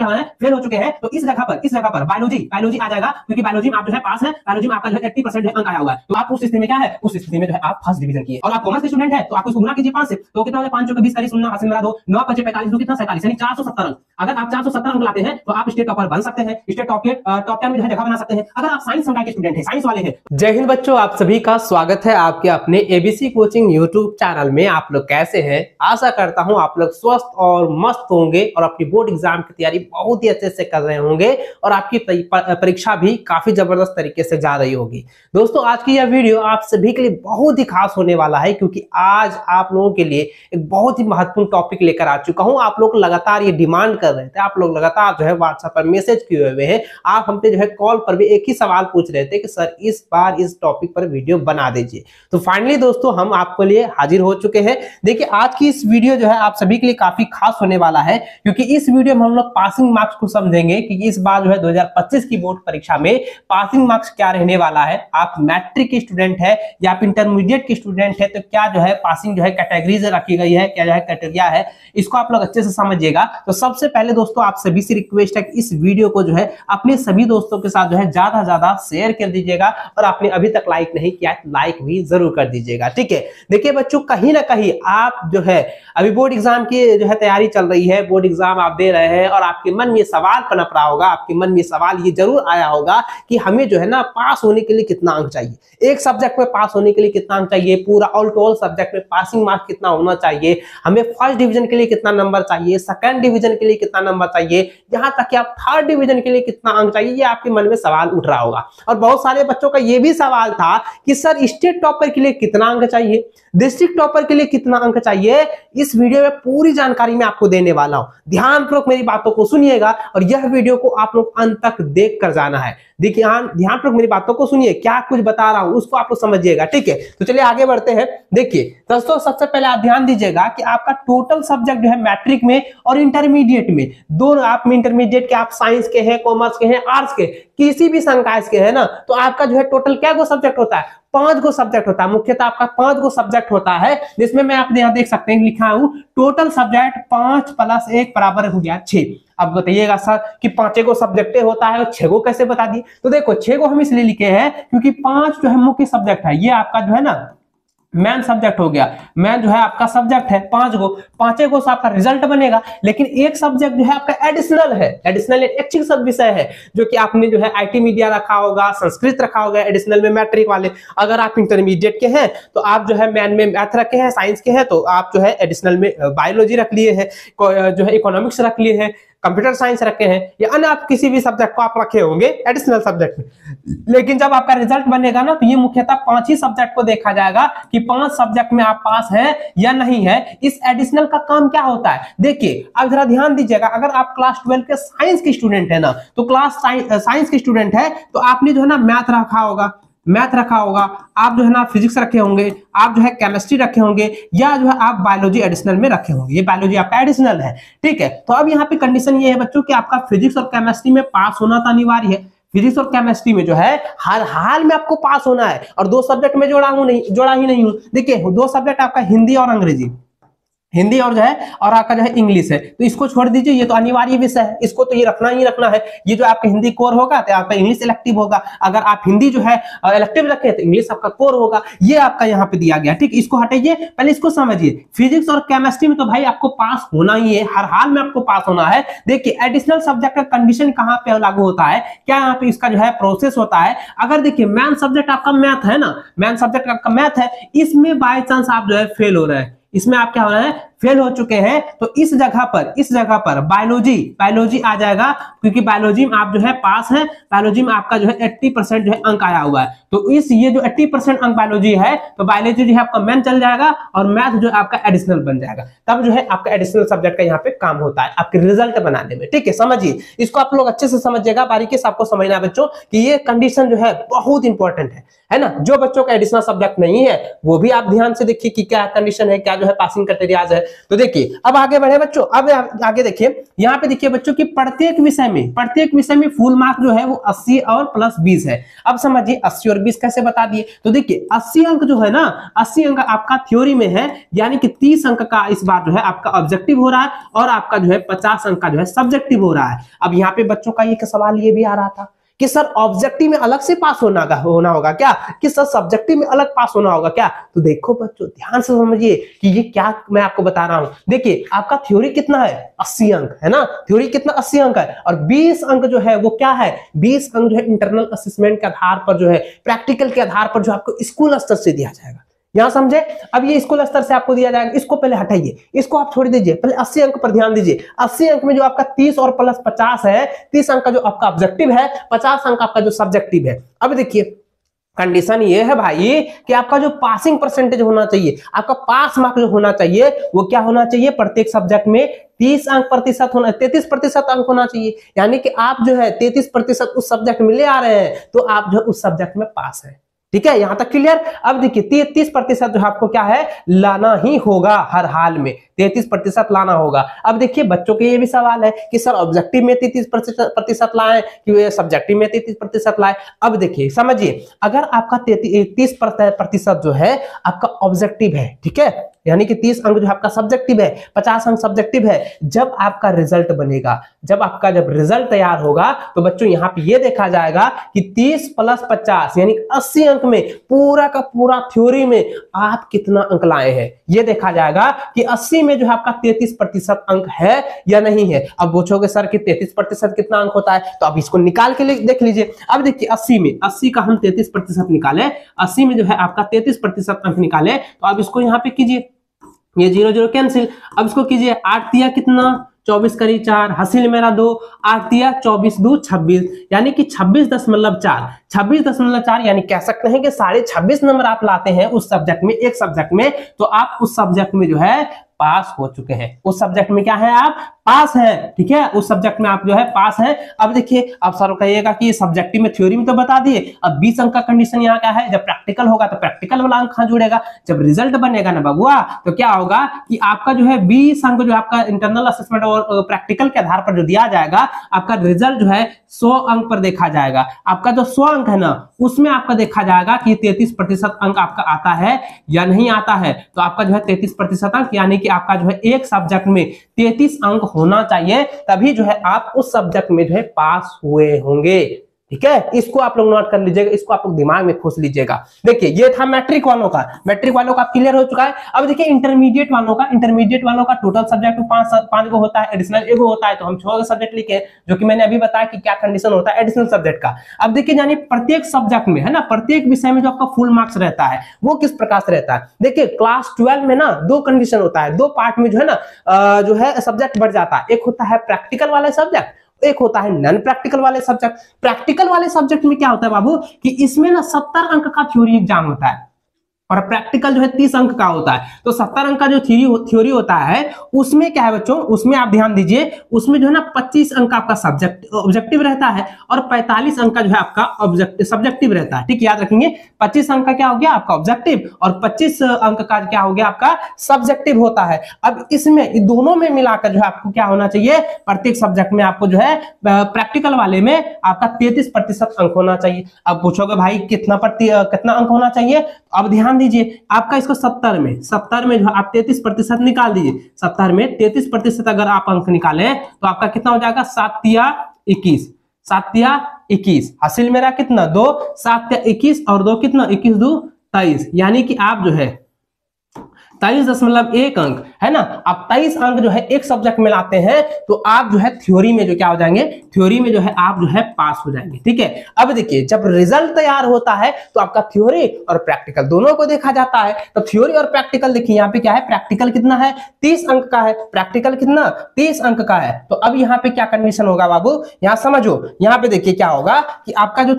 Fail हो चुके हैं, तो इस जगह पर बायोलॉजी आ जाएगा, क्योंकि बायोलॉजी में आप जो है पास है, बायोलॉजी में आपका जो है 80% अंक आया हुआ है। तो आप उस स्थिति में क्या है, उस स्थिति में जो है आप फर्स्ट डिवीजन की है। और आप कॉमर्स के स्टूडेंट है तो आप उसको गुना कीजिए 5 से, तो कितना हो गया 5 चौके 20 40 0 में 2 9 5 45 कितना 47 यानी 470 अंक। अगर आप 470 अंक लाते हैं तो आप स्टेट टॉपर बन सकते हैं, स्टेट टॉप 10 में जो है जगह बना सकते हैं, अगर आप साइंस समुदाय के स्टूडेंट हैं, साइंस वाले हैं। जय हिंद बच्चों, आप सभी का स्वागत है आपके अपने एबीसी कोचिंग यूट्यूब चैनल में। आप लोग कैसे हैं? आशा करता हूं आप लोग स्वस्थ और मस्त होंगे और अपनी बोर्ड एग्जाम की तैयारी बहुत ही अच्छे से कर रहे होंगे और आपकी परीक्षा भी काफी जबरदस्त तरीके से जा रही होगी। दोस्तों, आज की यह वीडियो आप सभी के लिए बहुत ही खास होने वाला है, क्योंकि आज आप लोगों के लिए एक बहुत ही महत्वपूर्ण टॉपिक लेकर आ चुका हूं। आप लोग लगातार ये डिमांड कर रहे थे, आप लोग लगातार जो है व्हाट्सएप पर मैसेज किए हुए हैं, आप हमसे जो है कॉल पर भी एक ही सवाल पूछ रहे थे कि सर इस बार इस टॉपिक पर वीडियो बना दीजिए। तो फाइनली दोस्तों हम आपके लिए हाजिर हो चुके हैं। देखिए, आज की इस वीडियो जो है आप सभी के लिए काफी खास होने वाला है, क्योंकि इस वीडियो में हम लोग पासिंग मार्क्स को समझेंगे कि इस बार जो है 2025 की बोर्ड परीक्षा में पासिंग मार्क्स क्या रहने वाला है। आप मैट्रिक के स्टूडेंट है या आप इंटरमीडिएट के स्टूडेंट है तो क्या जो है पासिंग जो है कैटेगरीज रखी गई है, क्या जो है क्राइटेरिया है, इसको आप लोग अच्छे से समझिएगा। तो सबसे पहले दोस्तों आप सभी से रिक्वेस्ट है कि इस वीडियो को जो है अपने सभी दोस्तों के साथ जो है ज्यादा ज्यादा शेयर कर दीजिएगा, और आपने अभी तक लाइक नहीं किया है लाइक भी जरूर कर दीजिएगा, ठीक है। देखिए बच्चों, कहीं ना कहीं आप जो है अभी बोर्ड एग्जाम की जो है तैयारी चल रही है, बोर्ड एग्जाम आप दे रहे हैं और आपके मन में सवाल पनप रहा होगा, आपके मन में सवाल ये जरूर आया होगा कि हमें जो है ना पास होने के लिए कितना अंक चाहिए, एक सब्जेक्ट में पास होने के लिए कितना अंक चाहिए, पूरा ऑल टू ऑल सब्जेक्ट में पासिंग मार्क्स कितना होना चाहिए, हमें फर्स्ट डिवीजन के लिए कितना नंबर चाहिए, सेकंड डिवीजन के लिए कितना नंबर चाहिए, यहां तक कि आप थर्ड डिवीजन के लिए कितना अंक चाहिए, ये आपके मन में सवाल उठ रहा होगा। और बहुत सारे बच्चों का ये भी सवाल था कि सर स्टेट टॉपर के लिए कितना अंक चाहिए, डिस्ट्रिक्ट टॉपर के लिए कितना अंक चाहिए। इस वीडियो में पूरी जानकारी मैं आपको देने वाला हूं, ध्यानपूर्वक मेरी बातों को सुनिएगा और यह वीडियो को आप लोग अंत तक देख कर जाना है। देखिए, ध्यानपूर्वक मेरी बातों को सुनिए, क्या कुछ बता रहा हूं उसको आप लोग समझिएगा, ठीक है। तो चलिए आगे बढ़ते हैं। देखिए दोस्तों, सबसे पहले आप ध्यान दीजिएगा कि आपका टोटल सब्जेक्ट जो है मैट्रिक में और इंटरमीडिएट में दोनों, आप में इंटरमीडिएट के आप साइंस के हैं, कॉमर्स के हैं, आर्ट्स के, किसी भी संकाय के है ना, तो आपका जो है टोटल क्या गो सब्जेक्ट होता है, 5 गो सब्जेक्ट होता है। मुख्यतः आपका 5 गो सब्जेक्ट होता है, जिसमें मैं आपने यहां देख सकते हैं लिखा हूं टोटल सब्जेक्ट 5 + 1 बराबर हो गया 6। अब बताइएगा सर कि 5 गो सब्जेक्ट होता है और 6 गो कैसे बता दिए। तो देखो 6 गो हम इसलिए लिखे हैं क्योंकि 5 जो है मुख्य सब्जेक्ट है, ये आपका जो है ना मैन सब्जेक्ट हो गया, मैन जो है आपका सब्जेक्ट है 5 गो, 5 गो से आपका रिजल्ट बनेगा। लेकिन एक सब्जेक्ट जो है आपका एडिशनल है, एडिशनल ऐच्छिक सब विषय है, जो कि आपने जो है आईटी मीडिया रखा होगा, संस्कृत रखा होगा एडिशनल में मैट्रिक वाले। अगर आप इंटरमीडिएट के हैं तो आप जो है मैन में मैथ रखे हैं, साइंस के हैं तो आप जो है एडिशनल में बायोलॉजी रख लिए हैं, जो है इकोनॉमिक्स रख लिए हैं, कंप्यूटर साइंस रखे हैं, या अन्य आप किसी भी सब्जेक्ट को आप रखे होंगे एडिशनल सब्जेक्ट में। लेकिन जब आपका रिजल्ट बनेगा ना, तो ये मुख्यतः 5 ही सब्जेक्ट को देखा जाएगा कि 5 सब्जेक्ट में आप पास हैं या नहीं है। इस एडिशनल का काम क्या होता है, देखिए अब जरा ध्यान दीजिएगा। अगर आप क्लास 12 के साइंस के स्टूडेंट है ना, तो क्लास साइंस के स्टूडेंट है तो आपने जो है ना मैथ रखा होगा, आप जो है ना फिजिक्स रखे होंगे, आप जो है केमिस्ट्री रखे होंगे, या जो है आप बायोलॉजी एडिशनल में रखे होंगे। ये बायोलॉजी आपका एडिशनल है, ठीक है। तो अब यहाँ पे कंडीशन ये है बच्चों कि आपका फिजिक्स और केमिस्ट्री में पास होना तो अनिवार्य है। फिजिक्स और केमिस्ट्री में जो है हर हाल में आपको पास होना है, और 2 सब्जेक्ट में जोड़ा ही नहीं हूं। देखिए 2 सब्जेक्ट आपका हिंदी और अंग्रेजी, हिंदी और जो है और आपका जो है इंग्लिश है, तो इसको छोड़ दीजिए, ये तो अनिवार्य विषय है, इसको तो ये रखना ही रखना है। ये जो आपका हिंदी कोर होगा तो आपका इंग्लिश इलेक्टिव होगा, अगर आप हिंदी जो है इलेक्टिव रखें तो इंग्लिश आपका कोर होगा। ये आपका यहाँ पे दिया गया, ठीक। इसको हटाइए, पहले इसको समझिए। फिजिक्स और केमिस्ट्री में तो भाई आपको पास होना ही है, हर हाल में आपको पास होना है। देखिए एडिशनल सब्जेक्ट का कंडीशन कहाँ पे लागू होता है, क्या यहाँ पे इसका जो है प्रोसेस होता है। अगर देखिए मैन सब्जेक्ट आपका मैथ है ना, मैन सब्जेक्ट आपका मैथ है, इसमें बाय चांस आप जो है फेल हो रहे हैं, इसमें आप क्या हो रहे हैं, फेल हो चुके हैं, तो इस जगह पर बायोलॉजी आ जाएगा, क्योंकि बायोलॉजी में आप जो है पास है, बायोलॉजी में आपका जो है 80% जो है अंक आया हुआ है। तो ये जो 80% अंक बायोलॉजी है, तो बायोलॉजी जो है आपका मैन चल जाएगा और मैथ जो है आपका एडिशनल बन जाएगा। तब जो है आपका एडिशनल सब्जेक्ट का यहाँ पे काम होता है आपके रिजल्ट बनाने में, ठीक है। समझिए, इसको आप लोग अच्छे से समझिएगा, बारीकी से आपको समझना है बच्चों कि ये कंडीशन जो है बहुत इंपॉर्टेंट है ना। जो बच्चों का एडिशनल सब्जेक्ट नहीं है वो भी आप ध्यान से देखिए कि क्या कंडीशन है, क्या जो है पासिंग क्राइटेरिया है। तो देखिए अब आगे बढ़े बच्चों, अब आगे देखिए, यहाँ पे देखिए बच्चों कि प्रत्येक विषय में फुल मार्क जो है वो 80 और प्लस 20 है। अब समझिए 80 और 20 कैसे बता दिए, तो देखिए 80 अंक जो है ना, 80 अंक आपका थ्योरी में है, यानी कि 30 अंक का इस बार जो है आपका ऑब्जेक्टिव हो रहा है और आपका जो है 50 अंक का जो है सब्जेक्टिव हो रहा है। अब यहाँ पे बच्चों का एक सवाल ये भी आ रहा था कि सर ऑब्जेक्टिव में अलग से पास होना होगा क्या, कि सर सब्जेक्टिव में अलग पास होना होगा क्या। तो देखो बच्चों ध्यान से समझिए कि ये क्या मैं आपको बता रहा हूं। देखिए आपका थ्योरी कितना है, 80 अंक है ना, थ्योरी कितना 80 अंक है, और 20 अंक जो है वो क्या है, 20 अंक जो है इंटरनल असेसमेंट के आधार पर जो है, प्रैक्टिकल के आधार पर जो आपको स्कूल स्तर से दिया जाएगा। यहां समझे, अब ये स्कूल स्तर से आपको दिया जाएगा, इसको पहले हटाइए, इसको आप छोड़ दीजिए, पहले 80 अंक पर ध्यान दीजिए। 80 अंक में जो आपका 30 और प्लस 50 है, 30 अंक का जो आपका ऑब्जेक्टिव है, 50 अंक आपका जो सब्जेक्टिव है। अब देखिए कंडीशन ये है भाई कि आपका जो पासिंग परसेंटेज होना चाहिए, आपका पास मार्क जो होना चाहिए वो क्या होना चाहिए, प्रत्येक सब्जेक्ट में 30 अंक प्रतिशत होना, 33% अंक होना चाहिए। यानी कि आप जो है 33% उस सब्जेक्ट में ले आ रहे हैं तो आप जो उस सब्जेक्ट में पास है। ठीक है, यहां तक क्लियर। अब देखिए 33% जो आपको क्या है लाना ही होगा, हर हाल में 33% लाना होगा। अब देखिए बच्चों के ये भी सवाल है कि सर ऑब्जेक्टिव में 33% लाए कि सब्जेक्टिव में 33% लाए। अब देखिए समझिए, अगर आपका 30% जो है आपका ऑब्जेक्टिव है, ठीक है, यानी कि 30 अंक जो आपका सब्जेक्टिव है, 50 अंक सब्जेक्टिव है, जब आपका रिजल्ट बनेगा, जब रिजल्ट तैयार होगा तो बच्चों यहां पे ये देखा जाएगा कि 30 प्लस 50 यानी 80 अंक में पूरा का पूरा थ्योरी में आप कितना अंक लाए हैं, ये देखा जाएगा कि 80 में जो है आपका 33% अंक है या नहीं है। अब पूछोगे सर कि 33% कितना अंक होता है, तो अब इसको निकाल के देख लीजिए। अब देखिए 80 का हम 33% निकाले, 80 में जो है आपका 33% अंक निकाले, तो अब इसको यहाँ पे कीजिए, ये 0 0 कैंसिल। अब इसको कीजिए, 8 दिया कितना 24 करी 4, हासिल मेरा 2, 8 दिया 24 2 26, यानी कि 26.4, 26.4 यानी कह सकते हैं कि 26.5 नंबर आप लाते हैं उस सब्जेक्ट में, एक सब्जेक्ट में, तो आप उस सब्जेक्ट में जो है पास हो चुके हैं। उस सब्जेक्ट में क्या है, आप पास हैं। ठीक है, उस सब्जेक्ट में आप जो है पास हैं। अब देखिए, अब सर कहिएगा कि सब्जेक्टिव में थ्योरी में तो बता दिए, अब 20 अंक का कंडीशन यहाँ क्या है, जब प्रैक्टिकल होगा तो प्रैक्टिकल वाला अंक कहां जुड़ेगा, जब रिजल्ट बनेगा ना बबुआ, तो क्या होगा कि आपका जो है 20 अंक जो आपका इंटरनल असेसमेंट और प्रैक्टिकल के आधार पर जो दिया जाएगा, आपका रिजल्ट जो है 100 अंक पर देखा जाएगा। आपका जो 100 अंक है ना, उसमें आपका देखा जाएगा कि 33% अंक आपका आता है या नहीं आता है। तो आपका जो है 33% अंक, यानी कि आपका जो है एक सब्जेक्ट में 33 अंक होना चाहिए, तभी जो है आप उस सब्जेक्ट में जो है पास हुए होंगे। ठीक है, इसको आप लोग नोट कर लीजिएगा, इसको आप लोग दिमाग में खोस लीजिएगा। देखिए ये था मैट्रिक वालों का, मैट्रिक वालों का क्लियर हो चुका है। अब देखिए इंटरमीडिएट वालों का टोटल सब्जेक्ट 5 गो होता है, एडिशनल एगो होता है, तो हम 6 सब्जेक्ट लिखे, जो कि मैंने अभी बताया कि क्या कंडीशन होता है एडिशनल सब्जेक्ट का। अब देखिए यानी प्रत्येक सब्जेक्ट में है ना, प्रत्येक विषय में जो आपका फुल मार्क्स रहता है वो किस प्रकार से रहता है। देखिए क्लास 12 में ना 2 कंडीशन होता है, 2 पार्ट में जो है ना जो है सब्जेक्ट बढ़ जाता है। एक होता है प्रैक्टिकल वाले सब्जेक्ट, एक होता है नॉन प्रैक्टिकल वाले सब्जेक्ट। प्रैक्टिकल वाले सब्जेक्ट में क्या होता है बाबू कि इसमें ना 70 अंक का थ्योरी एग्जाम होता है और प्रैक्टिकल जो है 30 अंक का होता है। तो 70 अंक का जो थ्योरी होता है उसमें क्या है बच्चों, उसमें आप ध्यान दीजिए, उसमें जो है ना 25 अंक का आपका ऑब्जेक्टिव रहता है और 45 अंक का जो है आपका सब्जेक्टिव रहता है। ठीक, याद रखेंगे 25 अंक का क्या हो गया आपका ऑब्जेक्टिव और 25 अंक का क्या हो गया आपका सब्जेक्टिव होता है। अब इसमें दोनों में मिलाकर जो है आपको क्या होना चाहिए, प्रत्येक सब्जेक्ट में आपको जो है प्रैक्टिकल वाले में आपका 33% अंक होना चाहिए। अब पूछोगे भाई कितना अंक होना चाहिए, अब ध्यान दीजिए, आपका इसको 70 में जो आप 33% निकाल दीजिए। 70 में 33% अगर आप अंक निकाले तो आपका कितना हो जाएगा, 7 या 21, हासिल मेरा कितना 2, 7 या 21 और 2 कितना 21 2 23, यानी कि आप जो है 23.1 अंक है ना, आप 23 अंक जो है एक सब्जेक्ट में लाते हैं तो आप जो है थ्योरी में जो क्या हो जाएंगे, थ्योरी में जो है आप जो है पास हो जाएंगे। ठीक है, अब देखिए जब रिजल्ट तैयार होता है तो आपका थ्योरी और प्रैक्टिकल दोनों को देखा जाता है। तो थ्योरी और प्रैक्टिकल देखिए यहाँ पे क्या है, प्रैक्टिकल कितना है 30 अंक का है, प्रैक्टिकल कितना 30 अंक का है। तो अब यहाँ पे क्या कंडीशन होगा बाबू, यहाँ समझो, यहाँ पे देखिए क्या होगा कि आपका जो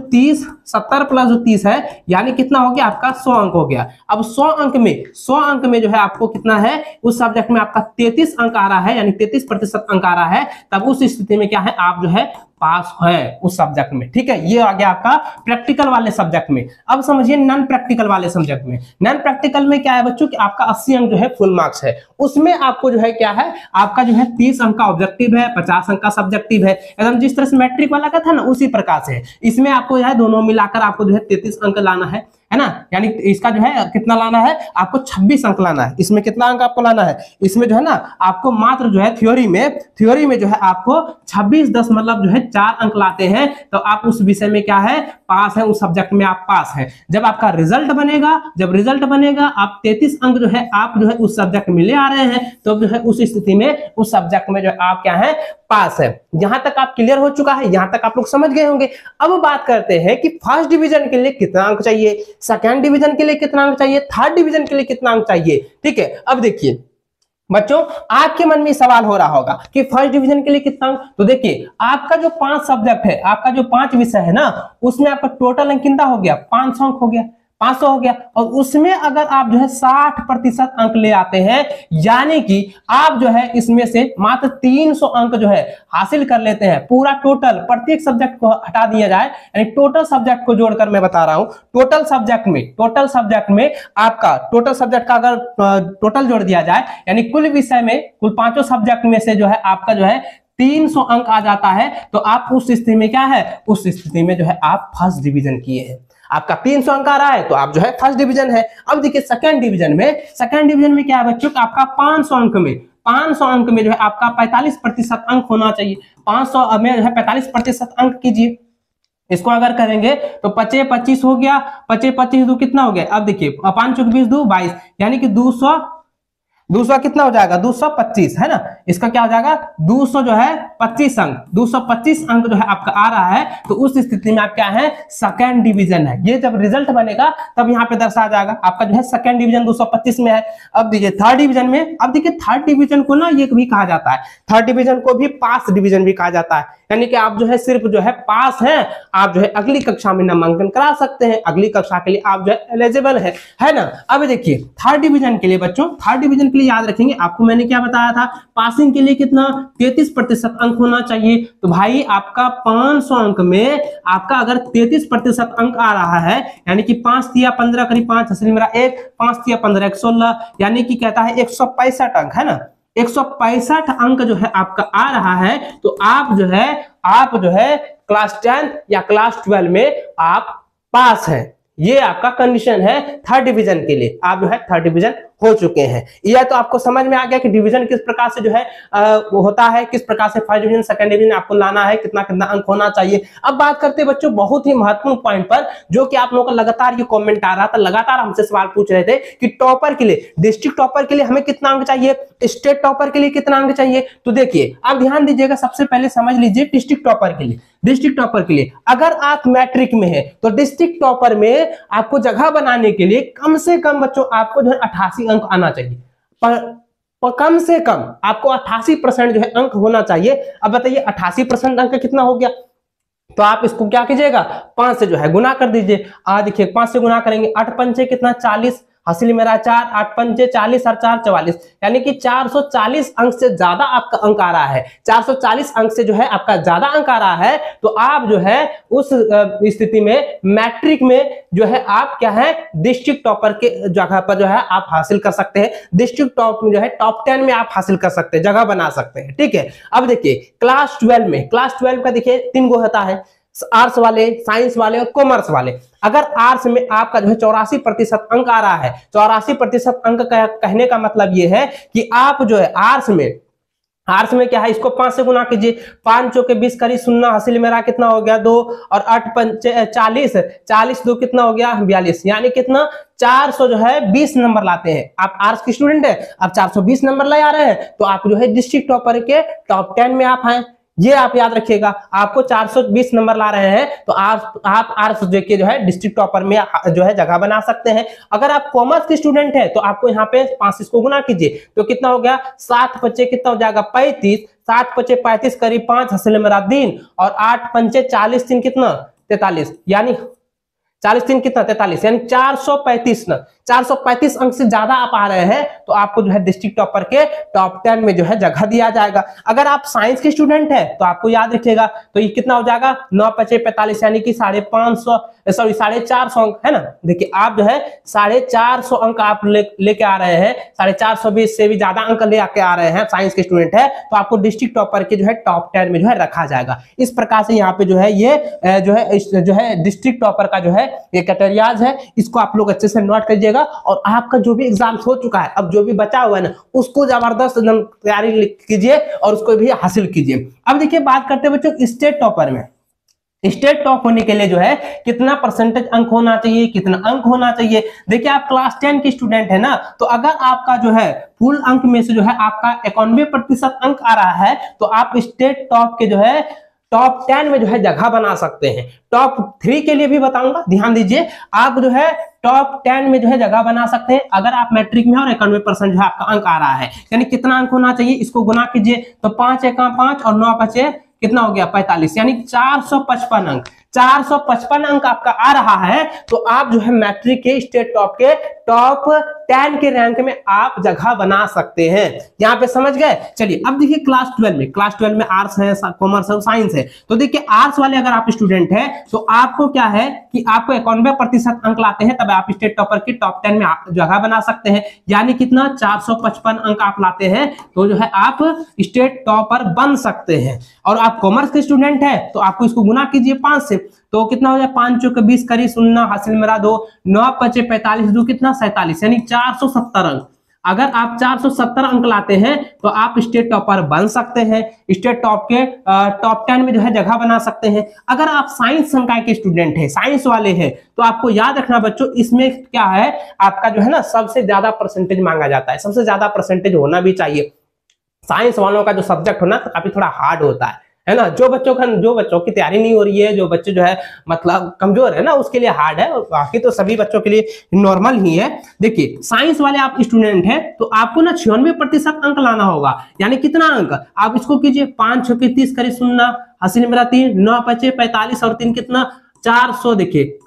70 प्लस जो 30 है यानी कितना हो गया आपका 100 अंक हो गया। अब 100 अंक में जो है आपको कितना है, उस सब्जेक्ट में आपका 33 अंक आ रहा है, यानी 33% अंक आ रहा है, तब उस स्थिति में क्या है आप जो है पास है उस सब्जेक्ट में। ठीक है, ये आ गया आपका प्रैक्टिकल वाले सब्जेक्ट में। अब समझिए नॉन प्रैक्टिकल वाले सब्जेक्ट में। नॉन प्रैक्टिकल में क्या है बच्चों कि आपका 80 अंक जो है फुल मार्क्स है, उसमें आपको जो है क्या है, आपका जो है 30 अंक का ऑब्जेक्टिव है, 50 अंक का सब्जेक्टिव है, एकदम जिस तरह से मैट्रिक वाला का था ना उसी प्रकार से है। इसमें आपको जो है दोनों मिलाकर आपको जो है 33 अंक लाना है ना, यानी इसका जो है कितना लाना है आपको 26 अंक लाना है। इसमें कितना अंक आपको लाना है, इसमें जो है ना आपको मात्र जो है थ्योरी में जो है आपको 26 मतलब जो है 4 अंक लाते हैं तो आप उस विषय में क्या है, पास है, उस सब्जेक्ट में आप पास है। जब आपका रिजल्ट बनेगा आप 33 अंक जो है आप जो है उस सब्जेक्ट में ले आ रहे हैं, तो जो है उस स्थिति में उस सब्जेक्ट में जो आप क्या है, पास है। यहां तक आप क्लियर हो चुका है, यहां तक आप लोग समझ गए होंगे। अब बात करते हैं कि फर्स्ट डिवीजन के लिए कितना अंक चाहिए, सेकेंड डिवीजन के लिए कितना अंक चाहिए, थर्ड डिवीजन के लिए कितना अंक चाहिए। ठीक है, अब देखिए बच्चों आपके मन में सवाल हो रहा होगा कि फर्स्ट डिवीजन के लिए कितना अंक, तो देखिए आपका जो 5 सब्जेक्ट है, आपका जो 5 विषय है ना, उसमें आपका टोटल अंक कितना हो गया, 500 अंक हो गया, 500 हो गया। और उसमें अगर आप जो है 60% अंक ले आते हैं, यानी कि आप जो है इसमें से मात्र 300 अंक जो है हासिल कर लेते हैं। पूरा टोटल प्रत्येक सब्जेक्ट को हटा दिया जाए, यानी टोटल सब्जेक्ट को जोड़कर मैं बता रहा हूं, टोटल सब्जेक्ट में आपका टोटल सब्जेक्ट का अगर टोटल जोड़ दिया जाए, यानी कुल विषय में कुल 5 सब्जेक्ट में से जो है आपका जो है 300 अंक आ जाता है, तो आप उस स्थिति में क्या है, उस स्थिति में जो है आप फर्स्ट डिवीजन किए हैं। आपका 300 अंक आ रहा है तो आप जो है फर्स्ट डिवीजन है। अब देखिए सेकंड डिवीजन में क्या है बच्चों, आपका 500 अंक में जो है आपका 45% अंक होना चाहिए। 500 में जो है 45% अंक कीजिए। इसको अगर करेंगे तो 5 25 हो गया, 5 25 दो कितना हो गया, अब देखिए 5 चौक 20 दो 22, यानी कि 200 कितना हो जाएगा, 225 है ना। इसका क्या हो जाएगा, 200 जो है 25 अंक, 225 अंक जो है आपका आ रहा है, तो उस स्थिति में आप क्या है, सेकंड डिवीजन है। ये जब रिजल्ट बनेगा तब यहाँ पे दर्शा जाएगा आपका जो है सेकंड डिवीजन 225 में है। अब देखिए थर्ड डिवीजन में, अब देखिए थर्ड डिवीजन को ना ये भी कहा जाता है, थर्ड डिवीजन को भी पास डिवीजन भी कहा जाता है, यानी कि आप जो है सिर्फ जो है पास हैं, आप जो है अगली कक्षा में नामांकन करा सकते हैं, अगली कक्षा के लिए आप जो है एलिजिबल है ना। अब देखिए थर्ड डिवीजन के लिए बच्चों, थर्ड डिवीजन के लिए याद रखेंगे, आपको मैंने क्या बताया था, पासिंग के लिए कितना 33% अंक होना चाहिए। तो भाई आपका 500 अंक में आपका अगर 33% अंक आ रहा है, यानी कि 5 तिया 15 करीब 5 असल मेरा 1, 5 तिया 15 116, यानी कि कहता है 165 अंक है ना, 165 अंक जो है आपका आ रहा है, तो आप जो है क्लास 10 या क्लास 12 में आप पास हैं। ये आपका कंडीशन है थर्ड डिवीजन के लिए, आप जो है थर्ड डिवीजन हो चुके हैं। यह तो आपको समझ में आ गया कि डिवीजन किस प्रकार से जो है होता है, किस प्रकार से फर्स्ट डिवीजन सेकंड डिवीजन आपको लाना है, कितना कितना अंक होना चाहिए। अब बात करते हैं बच्चों बहुत ही महत्वपूर्ण पॉइंट पर, जो कि आप लोगों का लगातार ये कमेंट आ रहा था, लगातार हमसे सवाल पूछ रहे थे कि टॉपर के लिए, डिस्ट्रिक्ट टॉपर के लिए हमें कितना अंक चाहिए, स्टेट टॉपर के लिए कितना अंक चाहिए। तो देखिए आप ध्यान दीजिएगा, सबसे पहले समझ लीजिए डिस्ट्रिक्ट टॉपर के लिए अगर आप मैट्रिक में है तो डिस्ट्रिक्ट टॉपर में आपको जगह बनाने के लिए कम से कम बच्चों आपको जो है 88 अंक आना चाहिए, पर कम से कम आपको 88% जो है अंक होना चाहिए। अब बताइए 88% अंक कितना हो गया, तो आप इसको क्या कीजिएगा, 5 से जो है गुना कर दीजिए। देखिए 5 से गुना करेंगे, 8 पंचे कितना 40, हासिल मेरा 4, 8 पंचे 40 और 4 44, यानी कि 440 अंक से ज्यादा आपका अंक आ रहा है। 440 अंक से जो है आपका ज्यादा अंक आ रहा है, तो आप जो है उस स्थिति में मैट्रिक में जो है आप क्या है, डिस्ट्रिक्ट टॉपर के जगह पर जो है आप हासिल कर सकते हैं। डिस्ट्रिक्ट टॉप में जो है टॉप 10 में आप हासिल कर सकते हैं, जगह बना सकते हैं। ठीक है, अब देखिए क्लास 12 का देखिए 3 गो होता है, आर्ट्स वाले, साइंस वाले और कॉमर्स वाले। अगर आर्ट्स में आपका जो है 84% अंक आ रहा है, 84% अंक कहने का मतलब ये है कि आप जो है आर्ट्स में क्या है, इसको 5 से गुना कीजिए, 5 चौके 20 करी 0, हासिल मेरा कितना हो गया 2, और 8 पंचे 40, 40 दो कितना हो गया 42, यानी कितना 400 जो है 20 नंबर लाते हैं। आप आर्ट्स की स्टूडेंट है, आप 420 नंबर ले आ रहे हैं, तो आप जो है डिस्ट्रिक्ट टॉपर के टॉप 10 में आप हैं। ये आप याद रखिएगा, आपको 420 नंबर ला रहे हैं तो आप आर्ट्स के जो है डिस्ट्रिक्ट टॉपर में जो है जगह बना सकते हैं। अगर आप कॉमर्स के स्टूडेंट है तो आपको यहाँ पे 5 को गुना कीजिए, तो कितना हो गया 7 बच्चे कितना हो जाएगा 35, 7 बच्चे 35 करीब 5 हासिल मेरा 3, और 8 पंचे 40 3 कितना 43, यानी 40 3 कितना 43, यानी 435 ना 435 अंक से ज्यादा आप आ रहे हैं तो आपको जो है डिस्ट्रिक्ट टॉपर के टॉप 10 में जो है जगह दिया जाएगा। अगर आप साइंस के स्टूडेंट है तो आपको याद रखिएगा, तो ये कितना हो जाएगा 9 × 5 = 45 यानी कि 450 अंक है ना। देखिए आप जो है 450 अंक आप लेके आ रहे हैं, 450 से भी ज्यादा अंक ले आके आ रहे हैं, साइंस के स्टूडेंट है तो आपको डिस्ट्रिक्ट टॉपर के जो है टॉप 10 में जो है रखा जाएगा। इस प्रकार से यहाँ पे जो है ये जो है डिस्ट्रिक्ट टॉपर का जो है ये क्राइटेरियाज है, इसको आप लोग अच्छे से नोट करिएगा। और आपका जो भी एग्जाम हो चुका है, अब जो भी बचा हुआ है ना, उसको जबरदस्त तैयारी कीजिए और उसको भी हासिल कीजिए। अब देखिए बात करते हैं बच्चों स्टेट टॉपर में। स्टेट टॉप होने के लिए जो है कितना परसेंटेज अंक होना चाहिए, कितना अंक होना चाहिए। देखिए आप क्लास 10 के स्टूडेंट है ना, तो अगर आपका जो है फुल अंक में से जो है आपका 91% अंक आ रहा है तो आप स्टेट टॉप के जो है टॉप 10 में जो है जगह बना सकते हैं। टॉप 3 के लिए भी बताऊंगा, ध्यान दीजिए। आप जो है टॉप 10 में जो है जगह बना सकते हैं अगर आप मैट्रिक में और 91% जो है आपका अंक आ रहा है। यानी कितना अंक होना चाहिए, इसको गुना कीजिए तो 5 × 5 और 9 × 5 कितना हो गया 45, यानी 455 अंक। 455 अंक आपका आ रहा है तो आप जो है मैट्रिक के स्टेट टॉप के टॉप 10 के रैंक में आप जगह बना सकते हैं। यहाँ पे समझ गए। चलिए अब देखिए क्लास 12 में आर्ट्स है, कॉमर्स है, साइंस है। तो देखिए आर्ट्स वाले अगर आप स्टूडेंट है तो आपको क्या है कि आपको 91% अंक लाते हैं तब आप स्टेट टॉपर के टॉप 10 में जगह बना सकते हैं। यानी कितना 455 अंक आप लाते हैं तो जो है आप स्टेट टॉपर बन सकते हैं। और आप कॉमर्स के स्टूडेंट है तो आपको इसको गुना कीजिए 5 से, तो कितना हो जाए 5 × 4 = 20 करी 0 हासिल मेरा 2, 9 × 5 = 45 2 कितना 47, यानी 470 अंक। अगर आप 470 अंक लाते हैं तो आप स्टेट टॉपर बन सकते हैं, स्टेट टॉप के टॉप 10 में जो है जगह बना सकते हैं। अगर आप साइंस संकाय के स्टूडेंट हैं, साइंस वाले हैं, तो आपको याद रखना बच्चों इसमें क्या है आपका जो है ना सबसे ज्यादा परसेंटेज मांगा जाता है, सबसे ज्यादा परसेंटेज होना भी चाहिए। साइंस वालों का जो सब्जेक्ट होना तो काफी थोड़ा हार्ड होता है ना। जो बच्चों की तैयारी नहीं हो रही है, जो बच्चे जो है मतलब कमजोर है ना, उसके लिए हार्ड है, और बाकी तो सभी बच्चों के लिए नॉर्मल ही है। देखिए साइंस वाले आप स्टूडेंट हैं तो आपको ना 96% अंक लाना होगा। यानी कितना अंक, आप इसको कीजिए 5 × 6 = 30 करी 0 हासिल मेरा 3, 9 × 5 = 45 और 3 कितना 400, देखिए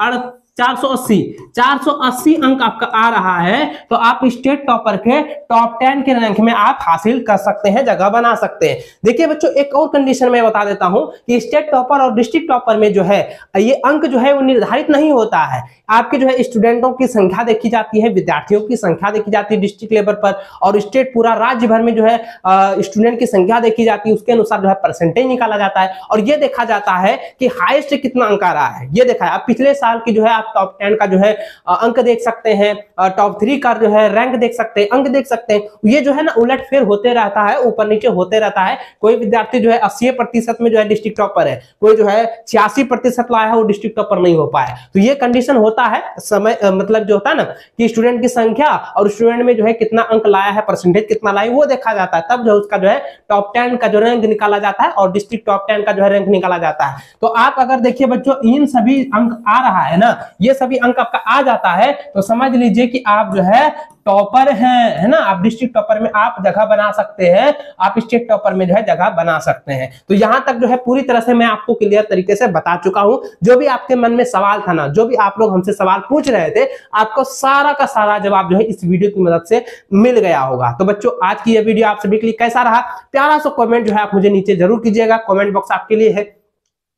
480 अंक आपका आ रहा है तो आप स्टेट टॉपर के टॉप 10 के रैंक में आप हासिल कर सकते हैं, जगह बना सकते हैं। देखिए बच्चों एक और कंडीशन मैं बता देता हूं कि स्टेट टॉपर और डिस्ट्रिक्ट टॉपर में जो है ये अंक जो है वो निर्धारित नहीं होता है। आपके जो है स्टूडेंटों की संख्या देखी जाती है, विद्यार्थियों की संख्या देखी जाती है डिस्ट्रिक्ट लेवल पर, और स्टेट पूरा राज्य भर में जो है स्टूडेंट की संख्या देखी जाती है, उसके अनुसार जो है परसेंटेज निकाला जाता है और ये देखा जाता है कि हाईएस्ट कितना अंक आ रहा है। ये देखा है आप पिछले साल की जो है टॉप 10 का जो है अंक देख सकते हैं, टॉप 3 का जो है रैंक देख सकते हैं, अंक देख सकते हैं। ये जो है ना उलटफेर होते रहता है, ऊपर नीचे होते रहता है। कोई विद्यार्थी जो है 80% में जो है डिस्ट्रिक्ट टॉपर है, कोई जो है 86% लाया है वो डिस्ट्रिक्ट टॉपर नहीं हो पाया। तो ये कंडीशन होता है समय मतलब जो होता है ना कि स्टूडेंट की संख्या और स्टूडेंट में जो है कितना अंक लाया है, परसेंटेज कितना लाया वो देखा जाता है, तब जो उसका जो है टॉप 10 का जो रैंक निकाला जाता है और डिस्ट्रिक्ट टॉप 10 का जो है रैंक निकाला जाता है। तो आप अगर देखिए बच्चों इन सभी अंक आ रहा है ना, ये सभी अंक आपका आ जाता है तो समझ लीजिए कि आप जो है टॉपर हैं, है ना। आप डिस्ट्रिक्ट टॉपर में आप जगह बना सकते हैं, आप स्टेट टॉपर में जो है जगह बना सकते हैं। तो यहां तक जो है पूरी तरह से मैं आपको क्लियर तरीके से बता चुका हूं। जो भी आपके मन में सवाल था ना, जो भी आप लोग हमसे सवाल पूछ रहे थे, आपको सारा का सारा जवाब जो है इस वीडियो की मदद से मिल गया होगा। तो बच्चों आज की यह वीडियो आप सभी के लिए कैसा रहा, प्यारा सा कमेंट जो है आप मुझे नीचे जरूर कीजिएगा, कमेंट बॉक्स आपके लिए है,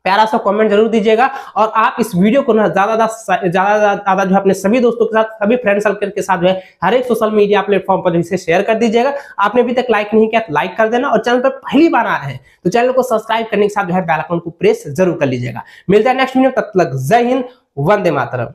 प्यारा सा कमेंट जरूर दीजिएगा। और आप इस वीडियो को ना ज्यादा जो है अपने सभी दोस्तों के साथ, सभी फ्रेंड सर्कल के साथ जो है हर एक सोशल मीडिया प्लेटफॉर्म पर इसे शेयर कर दीजिएगा। आपने अभी तक लाइक नहीं किया तो लाइक कर देना, और चैनल पर पहली बार आ रहे हैं तो चैनल को सब्सक्राइब करने के साथ जो है बेल आइकन को प्रेस जरूर कर लीजिएगा। मिलता है नेक्स्ट वीडियो, तब तक जय हिंद, वंदे मातरम।